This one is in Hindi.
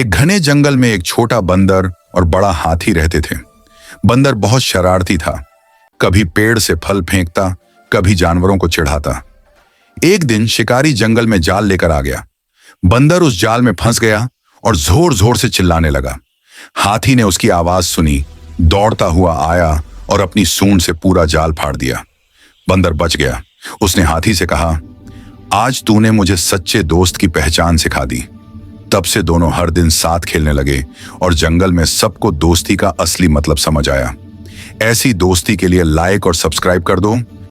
एक घने जंगल में एक छोटा बंदर और बड़ा हाथी रहते थे। बंदर बहुत शरारती था, कभी पेड़ से फल फेंकता, कभी जानवरों को चिढ़ाता। एक दिन शिकारी जंगल में जाल लेकर आ गया। बंदर उस जाल में फंस गया और जोर जोर से चिल्लाने लगा। हाथी ने उसकी आवाज सुनी, दौड़ता हुआ आया और अपनी सूंड से पूरा जाल फाड़ दिया। बंदर बच गया। उसने हाथी से कहा, आज तूने मुझे सच्चे दोस्त की पहचान सिखा दी। तब से दोनों हर दिन साथ खेलने लगे और जंगल में सबको दोस्ती का असली मतलब समझ आया। ऐसी दोस्ती के लिए लाइक और सब्सक्राइब कर दो।